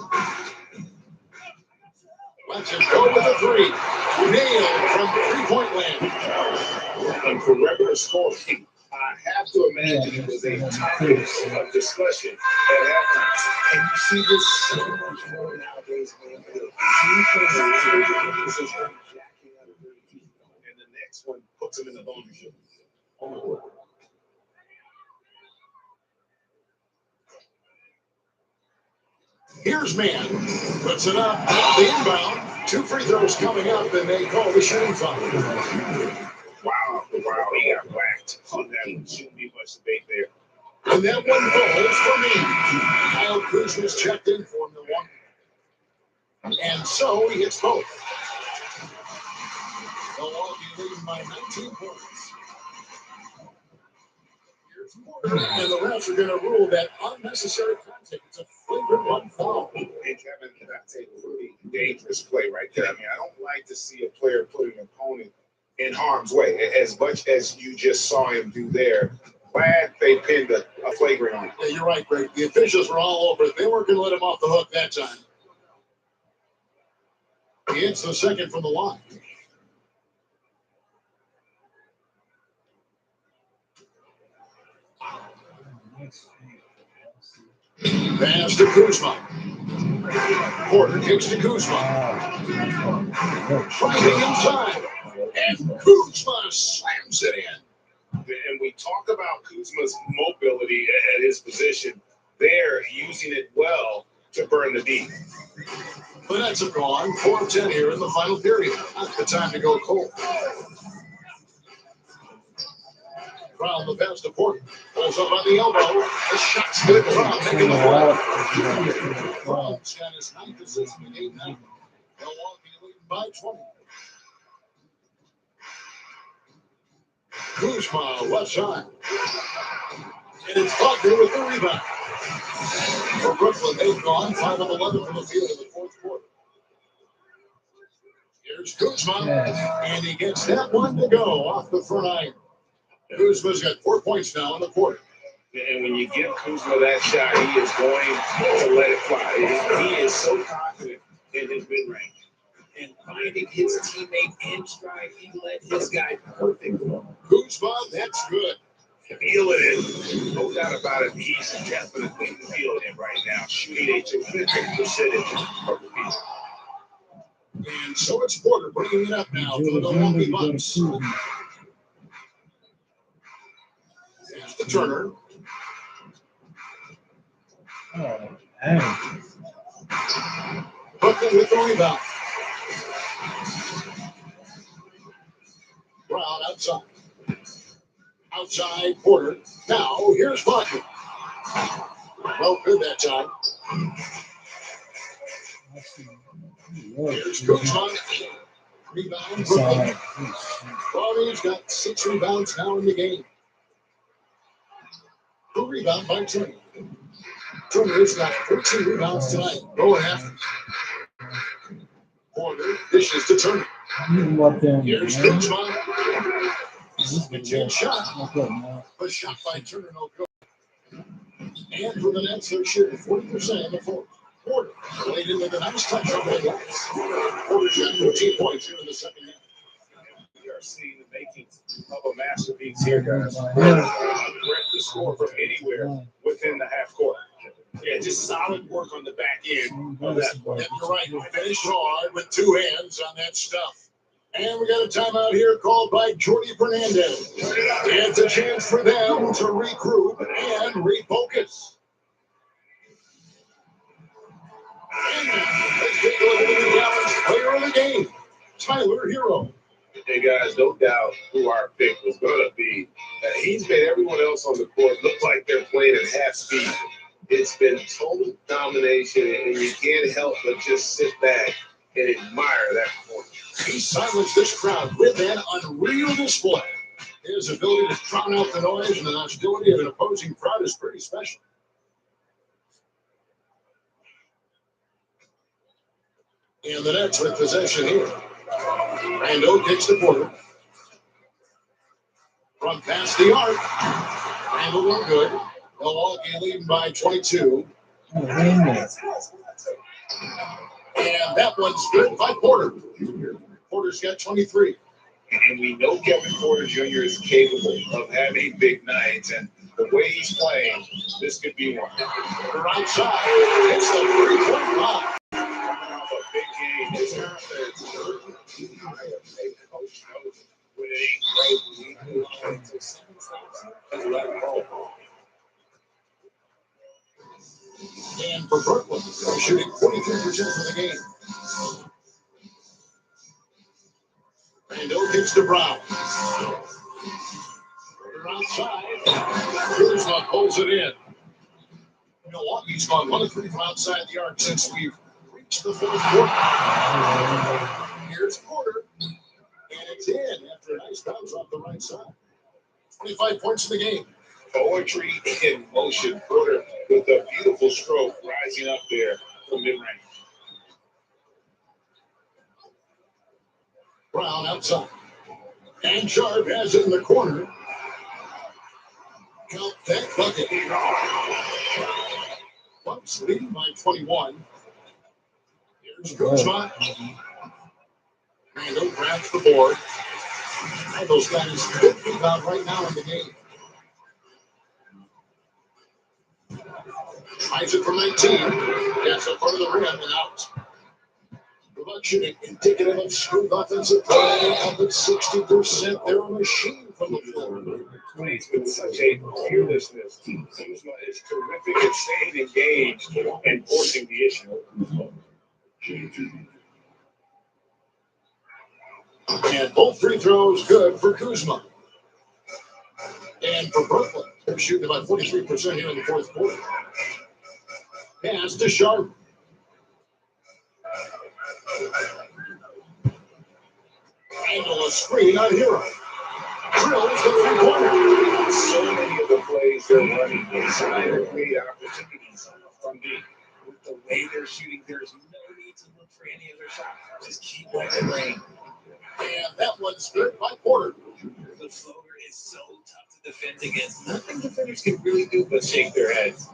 Let's it go with a three. Nailed from three-point land. And for regular scoring, I have to imagine it was a topic of discussion at halftime. And you see this so much more nowadays, man. Defense is jacking out of their feet, and the next one puts them in the ownership. Here's man. Puts it up. The inbound. 2 free throws coming up, and they call the shooting foul. Wow, he got whacked on that one. Shouldn't be much debate there. And that one goes for me. Kyle Kuzma's checked in for Milwaukee. And so he hits both. Milwaukee leading by 19 points. Here's Porter, and the refs are going to rule that unnecessary contact. It's a flagrant one foul. And Kevin, that's a pretty dangerous play right there. I mean, I don't like to see a player put an opponent in harm's way, as much as you just saw him do there. Glad they pinned a flagrant on him. Yeah, you're right, Greg. The officials were all over it. They weren't going to let him off the hook that time. He hits the second from the line. Pass to Kuzma. Porter kicks to Kuzma. Driving inside. And Kuzma slams it in. And we talk about Kuzma's mobility at his position. They're using it well to burn the deep. The Nets have gone 4 of 10 here in the final period. Not the time to go cold. Brown the pass to Porter. Pulls up on the elbow. The shot's good. Brown making the play. Brown's got his 9th assist in the game now. Milwaukee leading by 20. Kuzma left side. And it's Buckner with the rebound. For Brooklyn, they've gone 5 of 11 from the field in the fourth quarter. Here's Kuzma. And he gets that one to go off the front iron. Kuzma's got 4 points now in the quarter. And when you give Kuzma that shot, he is going to let it fly. He is so confident in his mid-range. And finding his teammate in stride, he led his guy perfectly. Kuzma, that's good. Feeling it. No doubt about it. He's definitely feeling it right now. Shooting a terrific percentage of the field. And so it's Porter bringing it up now for the Milwaukee Bucks. There's the Turner. Buckley with the rebound. Brown outside. Outside Porter. Now here's Buckley. Well, good that time. Here's Kuzma. Rebound. Brooklyn. Brownie's got 6 rebounds now in the game. 2 rebound by Turner. Turner's got 13 rebounds tonight. Go ahead. Porter dishes to Turner. Here's Kuzma. The 10 shot. The shot by Turner, no good. And for the Nets, they're shooting 40% in the fourth quarter. Laid in with a nice touch on that glass. Porter shot 14 points here in the second half. We are seeing the makings of a masterpiece here, guys. Grab the score from anywhere within the half court. Yeah, just solid work on the back end of that. And you're right, finished hard with 2 hands on that stuff. And we got a timeout here called by Jordi Fernandez. It's a chance for them to regroup and refocus. And let's take a look at the new Dallas player of the game, Tyler Hero. Hey guys, no doubt who our pick was going to be. He's made everyone else on the court look like they're playing at half speed. It's been total domination, and you can't help but just sit back and admire that performance. He silenced this crowd with an unreal display. His ability to drown out the noise and the hostility of an opposing crowd is pretty special. And the Nets with possession here. Rando kicks the quarter. From past the arc. Randall looked good. Milwaukee leading by 22. And that one's good by Porter. Porter's got 23. And we know Kevin Porter Jr. is capable of having big nights, and the way he's playing, this could be one. Porter outside. It's the 3-point line. Coming off a big game, this offense is coach knows when it ain't And for Brooklyn, they're shooting 43% for the game. Randall kicks to Brown. Porter outside. Kuzma pulls it in. Milwaukee's gone 1 of 3 from outside the arc since we've reached the fourth quarter. Here's Porter. And it's in after a nice bounce off the right side. 25 points in the game. poetry in motion. Porter with a beautiful stroke rising up there from mid-range. Brown outside. And Sharp has it in the corner. Count that bucket. Bucks leading by 21. Here's Kuzma. Randall grabs the board. Randall's got his 5th rebound right now in the game. Tries it from 19. Gets in front of the rim and out. Production indicative of smooth offensive play. Up at 60%. They're a machine from the floor. Plays with such a fearlessness. Kuzma is terrific at staying engaged and forcing the issue. And both free throws good for Kuzma. And for Brooklyn, they're shooting about 43% here in the fourth quarter. Pass to Sharp. Handle a screen on Hero. Drills the three-pointer. So many of the plays they're running inside to create opportunities from deep. With the way they're shooting, there's no need to look for any other shot. Just keep letting it rain. And that one's good by Porter. The floater is so tough to defend against. Nothing defenders can really do but shake their heads.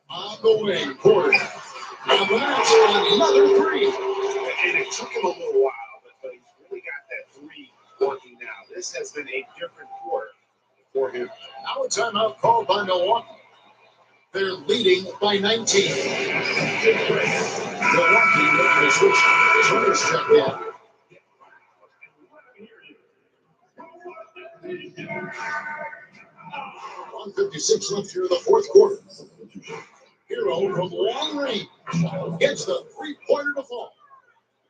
On the wing, Porter. And that's another three. And it took him a little while, but he's really got that three working now. This has been a different quarter for him. Now a timeout called by Milwaukee. They're leading by 19. Milwaukee making a switch. Turner's checked in. .156 left here in the fourth quarter. Hero from long range gets the three-pointer to fall.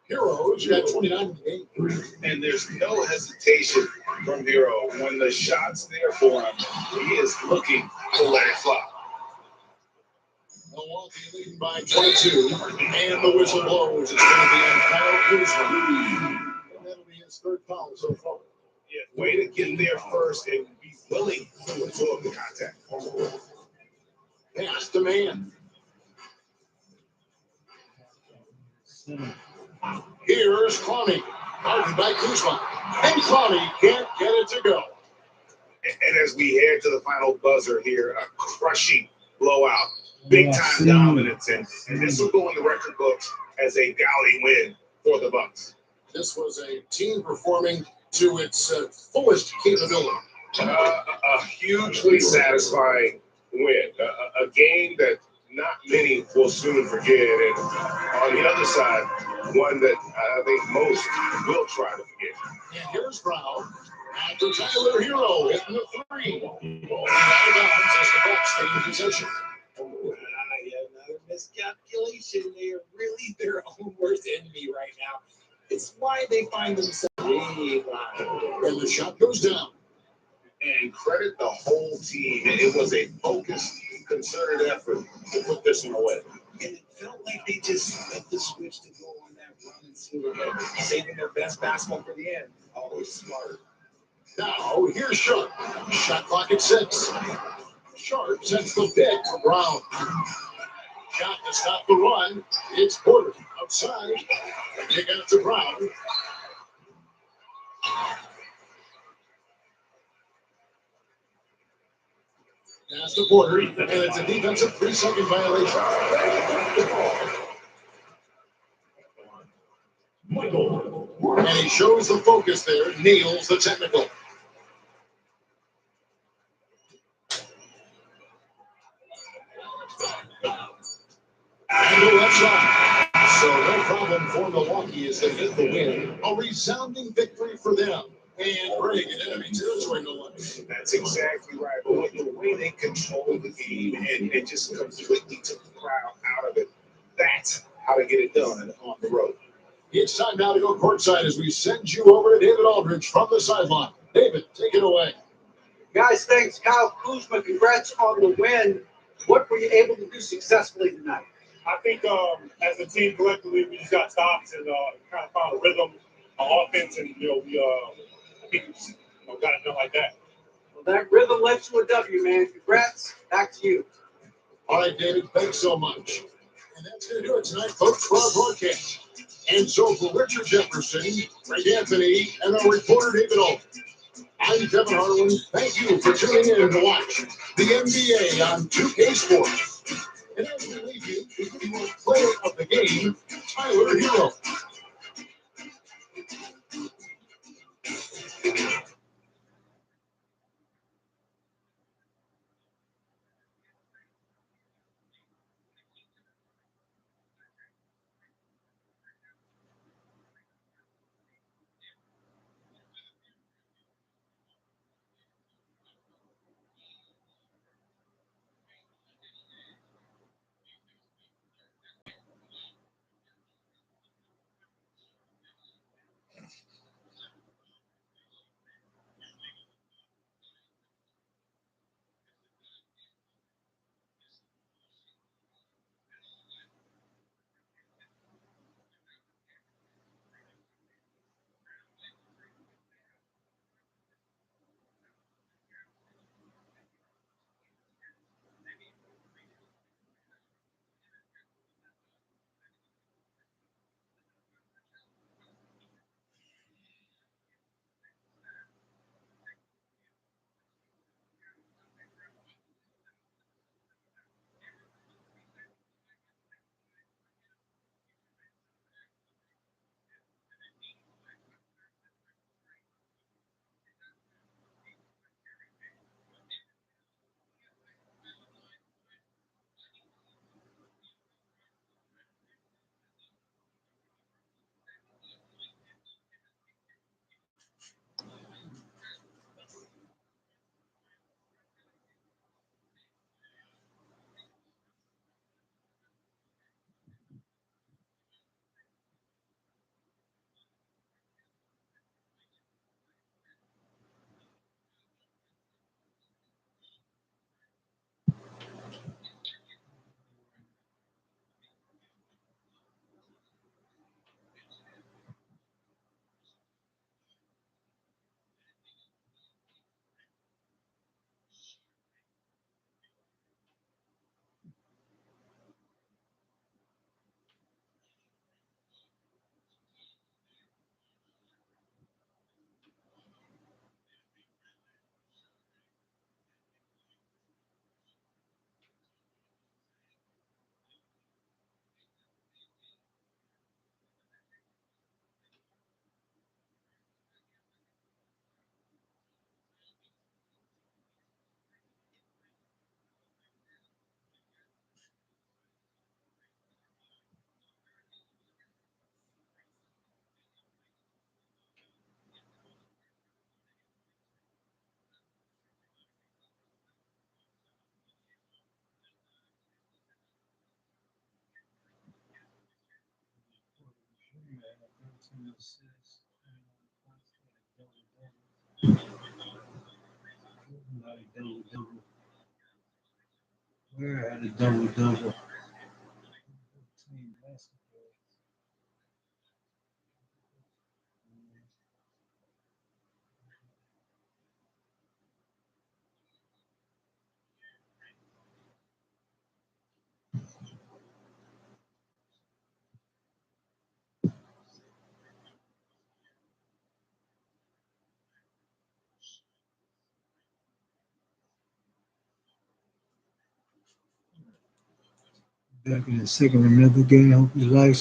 Hero's got 29 in the game. And there's no hesitation from Hero. When the shot's there for him, he is looking to let it fly. Milwaukee leading by 22. And the whistle blows. It's going to be on Kyle Kuzma. And that'll be his third foul so far. Yeah, way to get there first and be willing to absorb the contact. Pass to man. Here's Clowney. Guarded by Kuzma. And Clowney can't get it to go. And as we head to the final buzzer here, a crushing blowout. Big time dominance. And this will go in the record books as a gaudy win for the Bucks. This was a team performing to its fullest capability. A hugely satisfying win. A game that not many will soon forget. And on the other side, one that I think most will try to forget. And here's Brown. After Tyler Hero hitting the three. And out of bounds as the Bucks stay in possession. Another miscalculation. They are really their own worst enemy right now. It's why they find themselves really blind. And the shot goes down. And credit the whole team. It was a focused, concerted effort to put this one away. And it felt like they just flipped the switch to go on that run and seal it up, saving their best basketball for the end. Always smart. Now, here's Sharp. Shot clock at 6. Sharp sends the pick for Brown. Shot to stop the run. It's Porter outside. Kick out to Brown. Pass to Porter, and it's a defensive 3-second violation. Michael. And he shows the focus there, nails the technical. And the left side. So no problem for Milwaukee as they get the win. A resounding victory for them. And Greg in enemy territory, no less. That's exactly right. But with the way they controlled the game and just completely took the crowd out of it, that's how to get it done on the road. It's time now to go courtside as we send you over to David Aldridge from the sideline. David, take it away. Guys, thanks. Kyle Kuzma, congrats on the win. What were you able to do successfully tonight? I think as a team collectively, we just got stops and kind of found a rhythm on offense, and we I think we just got it done like that. Well, that rhythm led to a W, man. Congrats. Back to you. All right, David, thanks so much. And that's going to do it tonight, folks, for our broadcast. And so for Richard Jefferson, Greg Anthony, and our reporter, David Aldridge, I'm Kevin Harlan. Thank you for tuning in to watch the NBA on 2K Sports. And as we leave you, we give you a player of the game, Tyler Hero. Where had a double double. Back in the second another game. Hope you like